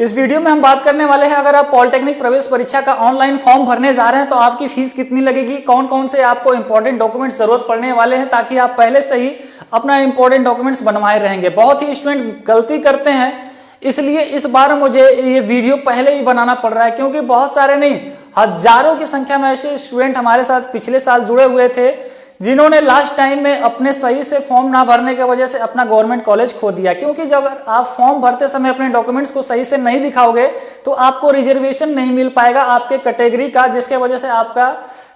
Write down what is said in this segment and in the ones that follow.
इस वीडियो में हम बात करने वाले हैं, अगर आप पॉलिटेक्निक प्रवेश परीक्षा का ऑनलाइन फॉर्म भरने जा रहे हैं तो आपकी फीस कितनी लगेगी, कौन कौन से आपको इंपॉर्टेंट डॉक्यूमेंट्स जरूरत पड़ने वाले हैं, ताकि आप पहले से ही अपना इंपॉर्टेंट डॉक्यूमेंट्स बनवाए रहेंगे। बहुत ही स्टूडेंट गलती करते हैं, इसलिए इस बार मुझे ये वीडियो पहले ही बनाना पड़ रहा है, क्योंकि बहुत सारे नहीं हजारों की संख्या में ऐसे स्टूडेंट हमारे साथ पिछले साल जुड़े हुए थे जिन्होंने लास्ट टाइम में अपने सही से फॉर्म ना भरने की वजह से अपना गवर्नमेंट कॉलेज खो दिया। क्योंकि जब आप फॉर्म भरते समय अपने डॉक्यूमेंट्स को सही से नहीं दिखाओगे तो आपको रिजर्वेशन नहीं मिल पाएगा आपके कैटेगरी का, जिसके वजह से आपका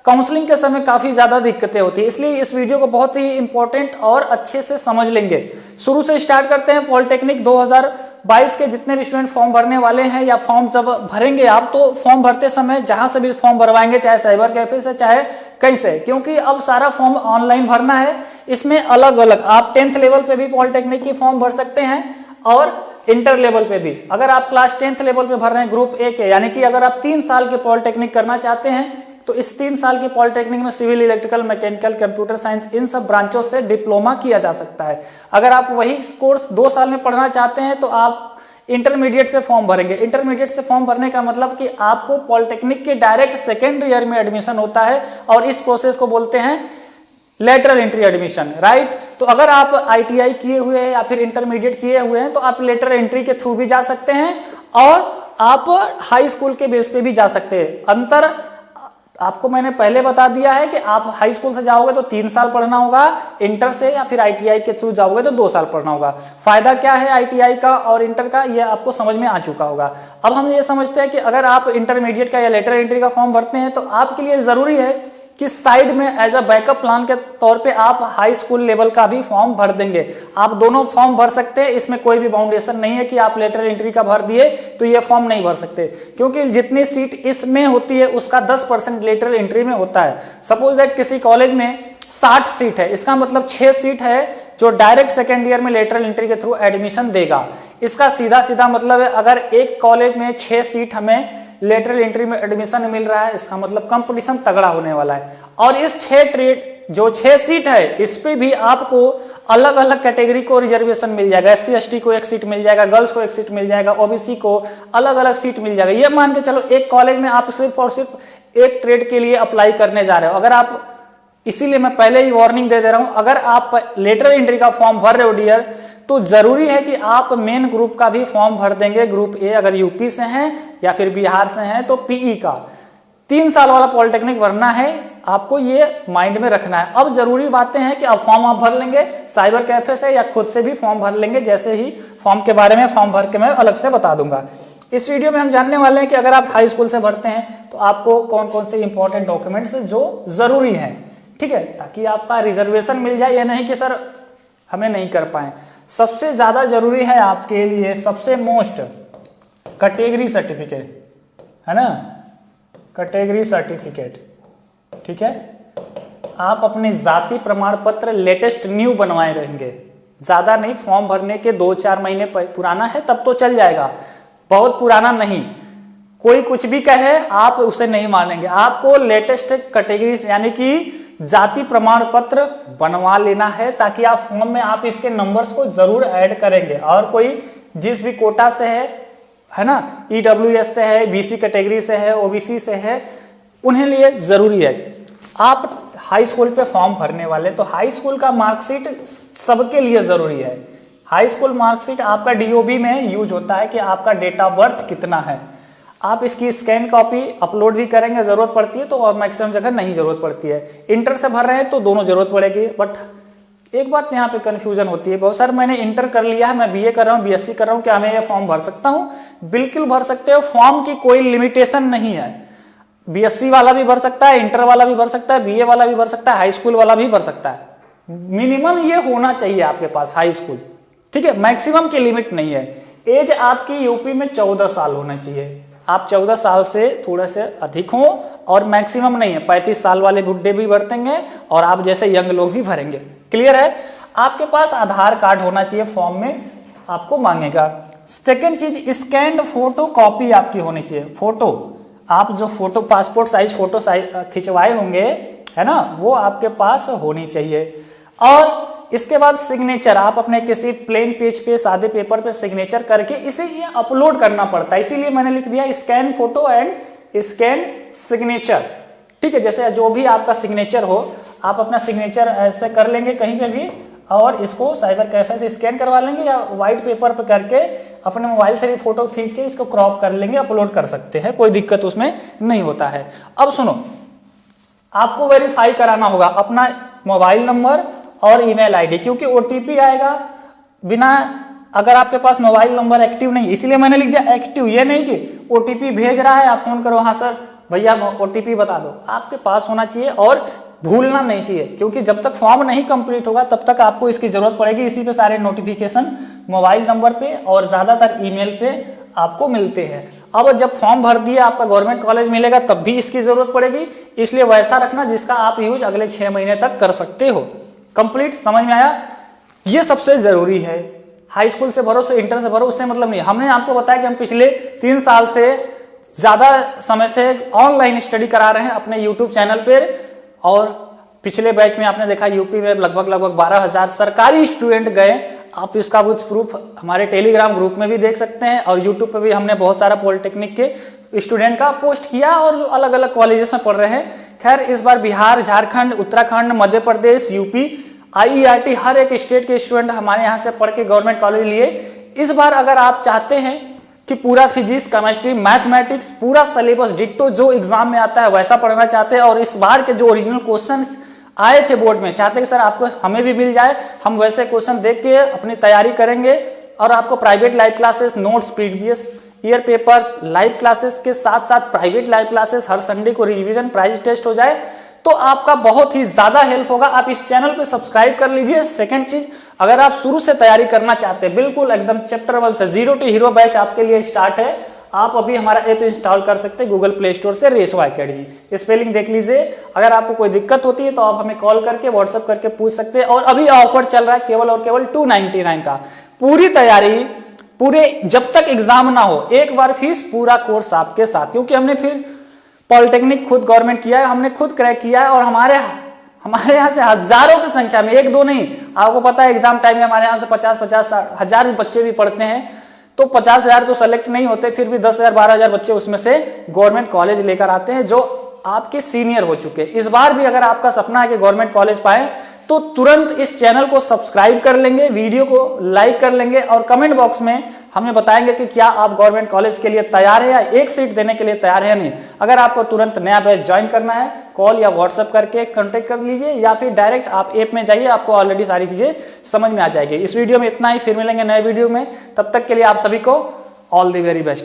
काउंसलिंग के समय काफी ज्यादा दिक्कतें होती है। इसलिए इस वीडियो को बहुत ही इंपॉर्टेंट और अच्छे से समझ लेंगे। शुरू से स्टार्ट करते हैं। पॉलिटेक्निक 2022 के जितने भी स्टूडेंट फॉर्म भरने वाले हैं या फॉर्म जब भरेंगे आप, तो फॉर्म भरते समय जहां से भी फॉर्म भरवाएंगे, चाहे साइबर कैफे से चाहे कहीं से, क्योंकि अब सारा फॉर्म ऑनलाइन भरना है। इसमें अलग अलग आप 10th लेवल पे भी पॉलिटेक्निक की फॉर्म भर सकते हैं और इंटर लेवल पे भी। अगर आप क्लास 10th लेवल पे भर रहे हैं ग्रुप ए के, यानी कि अगर आप 3 साल के पॉलिटेक्निक करना चाहते हैं तो इस 3 साल की पॉलिटेक्निक में civil, electrical, mechanical, computer science, इन सब ब्रांचों से डिप्लोमा किया जा सकता है। अगर आप वही कोर्स 2 साल में पढ़ना चाहते हैं तो आप इंटरमीडिएट से फॉर्म भरेंगे। इंटरमीडिएट से फॉर्म भरने का मतलब कि आपको पॉलिटेक्निक के डायरेक्ट सेकेंड ईयर में एडमिशन होता है और इस प्रोसेस को बोलते हैं लेटरल एंट्री एडमिशन, राइट। तो अगर आप आईटीआई किए हुए हैं या फिर इंटरमीडिएट किए हुए हैं तो आप लेटरल एंट्री के थ्रू भी जा सकते हैं और आप हाई स्कूल के बेस पे भी जा सकते हैं। अंतर आपको मैंने पहले बता दिया है कि आप हाई स्कूल से जाओगे तो 3 साल पढ़ना होगा, इंटर से या फिर आईटीआई के थ्रू जाओगे तो 2 साल पढ़ना होगा। फायदा क्या है आईटीआई का और इंटर का, ये आपको समझ में आ चुका होगा। अब हम ये समझते हैं कि अगर आप इंटरमीडिएट का या लेटरल एंट्री का फॉर्म भरते हैं तो आपके लिए जरूरी है कि साइड में एज अ बैकअप प्लान के तौर पे आप हाई स्कूल लेवल का भी फॉर्म भर देंगे। आप दोनों फॉर्म भर सकते हैं, इसमें कोई भी बाउंडेशन नहीं है कि आप लेटरल एंट्री का भर दिए तो ये फॉर्म नहीं भर सकते, क्योंकि जितनी सीट इसमें होती है उसका 10% लेटरल एंट्री में होता है। सपोज दैट किसी कॉलेज में 60 सीट है, इसका मतलब 6 सीट है जो डायरेक्ट सेकेंड ईयर में लेटरल एंट्री के थ्रू एडमिशन देगा। इसका सीधा सीधा मतलब है, अगर एक कॉलेज में 6 सीट हमें लेटरल एंट्री में एडमिशन मिल रहा है, इसका मतलब कंपटीशन तगड़ा होने वाला है। और इस 6 सीट है, इस पे भी आपको अलग अलग कैटेगरी को रिजर्वेशन मिल जाएगा। एससी एसटी को 1 सीट मिल जाएगा, गर्ल्स को 1 सीट मिल जाएगा, ओबीसी को अलग अलग सीट मिल जाएगा। ये मान के चलो एक कॉलेज में आप सिर्फ और सिर्फ एक ट्रेड के लिए अप्लाई करने जा रहे हो। अगर आप, इसीलिए मैं पहले ही वार्निंग दे रहा हूं, अगर आप लेटरल एंट्री का फॉर्म भर रहे हो डियर, तो जरूरी है कि आप मेन ग्रुप का भी फॉर्म भर देंगे। ग्रुप ए अगर यूपी से हैं या फिर बिहार से हैं तो पीई का 3 साल वाला पॉलिटेक्निक भरना है, आपको ये माइंड में रखना है। अब जरूरी बातें हैं कि अब फॉर्म आप भर लेंगे साइबर कैफे से या खुद से भी फॉर्म भर लेंगे, जैसे ही फॉर्म के बारे में फॉर्म भर के मैं अलग से बता दूंगा। इस वीडियो में हम जानने वाले हैं कि अगर आप हाई स्कूल से भरते हैं तो आपको कौन कौन से इंपॉर्टेंट डॉक्यूमेंट्स जो जरूरी है, ठीक है, ताकि आपका रिजर्वेशन मिल जाए। या नहीं कि सर हमें नहीं कर पाए। सबसे ज्यादा जरूरी है आपके लिए, सबसे मोस्ट, कैटेगरी सर्टिफिकेट, है ना, कैटेगरी सर्टिफिकेट, ठीक है। आप अपने जाति प्रमाण पत्र लेटेस्ट न्यू बनवाए रहेंगे, ज्यादा नहीं। फॉर्म भरने के 2-4 महीने पुराना है तब तो चल जाएगा, बहुत पुराना नहीं। कोई कुछ भी कहे आप उसे नहीं मानेंगे। आपको लेटेस्ट कैटेगरी यानी कि जाति प्रमाण पत्र बनवा लेना है, ताकि आप फॉर्म में आप इसके नंबर्स को जरूर ऐड करेंगे। और कोई जिस भी कोटा से है ना, ईडब्ल्यूएस से है, बीसी कैटेगरी से है, ओबीसी से है, उन्हें लिए जरूरी है। आप हाई स्कूल पे फॉर्म भरने वाले तो हाई स्कूल का मार्कशीट सबके लिए जरूरी है। हाई स्कूल मार्कशीट आपका डीओबी में यूज होता है कि आपका डेट ऑफ बर्थ कितना है। आप इसकी स्कैन कॉपी अपलोड भी करेंगे, जरूरत पड़ती है तो, और मैक्सिमम जगह नहीं जरूरत पड़ती है। इंटर से भर रहे हैं तो दोनों जरूरत पड़ेगी। बट एक बात यहाँ पे कंफ्यूजन होती है, बहुत सारे मैंने इंटर कर लिया है, मैं बीए कर रहा हूँ, बीएससी कर रहा हूँ, क्या मैं ये फॉर्म भर सकता हूँ? बिल्कुल भर सकते हो, फॉर्म की कोई लिमिटेशन नहीं है। बीएससी वाला भी भर सकता है, इंटर वाला भी भर सकता है, बीए वाला भी भर सकता है, हाई स्कूल वाला भी भर सकता है। मिनिमम ये होना चाहिए आपके पास हाई स्कूल, ठीक है, मैक्सिमम की लिमिट नहीं है। एज आपकी यूपी में 14 साल होना चाहिए। आप 14 साल से थोड़ा से अधिक हो और मैक्सिमम नहीं है। 35 साल वाले बुड्ढे भी भरतेंगे और आप जैसे यंग लोग भी भरेंगे। क्लियर है? आपके पास आधार कार्ड होना चाहिए, फॉर्म में आपको मांगेगा। सेकेंड चीज, स्कैन्ड फोटो कॉपी आपकी होनी चाहिए। फोटो, आप जो फोटो पासपोर्ट साइज फोटो खिंचवाए होंगे, है ना, वो आपके पास होनी चाहिए। और इसके बाद सिग्नेचर, आप अपने किसी प्लेन पेज पे सादे पेपर पे सिग्नेचर करके इसे ये अपलोड करना पड़ता है, इसीलिए मैंने लिख दिया scan photo and scan signature. ठीक है, जैसे जो भी आपका सिग्नेचर हो, आप अपना सिग्नेचर ऐसे कर लेंगे कहीं पे भी और इसको साइबर कैफे से स्कैन करवा लेंगे या व्हाइट पेपर पे करके अपने मोबाइल से भी फोटो खींच के इसको क्रॉप कर लेंगे, अपलोड कर सकते हैं, कोई दिक्कत उसमें नहीं होता है। अब सुनो, आपको वेरीफाई कराना होगा अपना मोबाइल नंबर और ईमेल आईडी, क्योंकि ओटीपी आएगा बिना, अगर आपके पास मोबाइल नंबर एक्टिव नहीं, इसलिए मैंने लिख दिया एक्टिव, ये नहीं कि ओटीपी भेज रहा है आप फोन करो, हाँ सर भैया ओटीपी बता दो, आपके पास होना चाहिए और भूलना नहीं चाहिए, क्योंकि जब तक फॉर्म नहीं कंप्लीट होगा तब तक आपको इसकी जरूरत पड़ेगी। इसी पे सारे नोटिफिकेशन मोबाइल नंबर पे और ज्यादातर ईमेल पे आपको मिलते हैं। अब जब फॉर्म भर दिया आपका गवर्नमेंट कॉलेज मिलेगा तब भी इसकी जरूरत पड़ेगी, इसलिए वैसा रखना जिसका आप यूज अगले 6 महीने तक कर सकते हो। कंप्लीट, समझ में आया? ये सबसे जरूरी है। हाई स्कूल से भरो, इंटर से भरो, उससे मतलब नहीं। हमने आपको बताया कि हम पिछले 3 साल से ज्यादा समय से ऑनलाइन स्टडी करा रहे हैं अपने यूट्यूब चैनल पर, और पिछले बैच में आपने देखा यूपी में लगभग 12,000 सरकारी स्टूडेंट गए। आप इसका कुछ प्रूफ हमारे टेलीग्राम ग्रुप में भी देख सकते हैं, और यूट्यूब पे भी हमने बहुत सारा पॉलिटेक्निक के स्टूडेंट का पोस्ट किया और अलग अलग कॉलेजेस में पढ़ रहे हैं। खैर, इस बार बिहार, झारखंड, उत्तराखंड, मध्य प्रदेश, यूपी, IEIT हर एक स्टेट के स्टूडेंट हमारे यहाँ से पढ़ के गवर्नमेंट कॉलेज लिए। इस बार अगर आप चाहते हैं कि पूरा फिजिक्स, केमिस्ट्री, मैथमेटिक्स, पूरा सिलेबस डिट्टो जो एग्जाम में आता है वैसा पढ़ना चाहते हैं, और इस बार के जो ओरिजिनल क्वेश्चंस आए थे बोर्ड में, चाहते कि सर आपको हमें भी मिल जाए, हम वैसे क्वेश्चन देख के अपनी तैयारी करेंगे और आपको private live classes, notes, previous year paper, live classes के साथ साथ प्राइवेट लाइव क्लासेस, हर संडे को रिवीजन, प्राइज टेस्ट हो जाए, तो आपका बहुत ही ज्यादा हेल्प होगा। आप इस चैनल पे सब्सक्राइब कर लीजिए। सेकंड चीज, अगर आप शुरू से तैयारी करना चाहते हैं, बिल्कुल एकदम चैप्टर 1 से, 0 टू हीरो बैच आपके लिए स्टार्ट है। आप अभी हमारा ऐप इंस्टॉल कर सकते हैं गूगल प्ले स्टोर से, रेसो एकेडमी। स्पेलिंग देख लीजिए। अगर आपको कोई दिक्कत होती है तो आप हमें कॉल करके, व्हाट्सएप करके पूछ सकते हैं। और अभी ऑफर चल रहा है केवल और केवल 299 का। पूरी तैयारी, पूरे जब तक एग्जाम ना हो, एक बार फीस, पूरा कोर्स आपके साथ, क्योंकि हमने फिर पॉलिटेक्निक खुद गवर्नमेंट किया है, हमने खुद क्रैक किया है, और हमारे यहाँ से हजारों की संख्या में, 1-2 नहीं, आपको पता है एग्जाम टाइम में हमारे यहाँ से 50-50 हजार बच्चे भी पढ़ते हैं, तो 50,000 तो सेलेक्ट नहीं होते, फिर भी 10,000 12,000 बच्चे उसमें से गवर्नमेंट कॉलेज लेकर आते हैं जो आपके सीनियर हो चुके हैं। इस बार भी अगर आपका सपना है कि गवर्नमेंट कॉलेज पाए तो तुरंत इस चैनल को सब्सक्राइब कर लेंगे, वीडियो को लाइक कर लेंगे, और कमेंट बॉक्स में हमें बताएंगे कि क्या आप गवर्नमेंट कॉलेज के लिए तैयार है या एक सीट देने के लिए तैयार है या नहीं। अगर आपको तुरंत नया बैच ज्वाइन करना है, कॉल या व्हाट्सएप करके कांटेक्ट कर लीजिए, या फिर डायरेक्ट आप ऐप में जाइए, आपको ऑलरेडी सारी चीजें समझ में आ जाएगी। इस वीडियो में इतना ही, फिर मिलेंगे नए वीडियो में। तब तक के लिए आप सभी को ऑल द वेरी बेस्ट।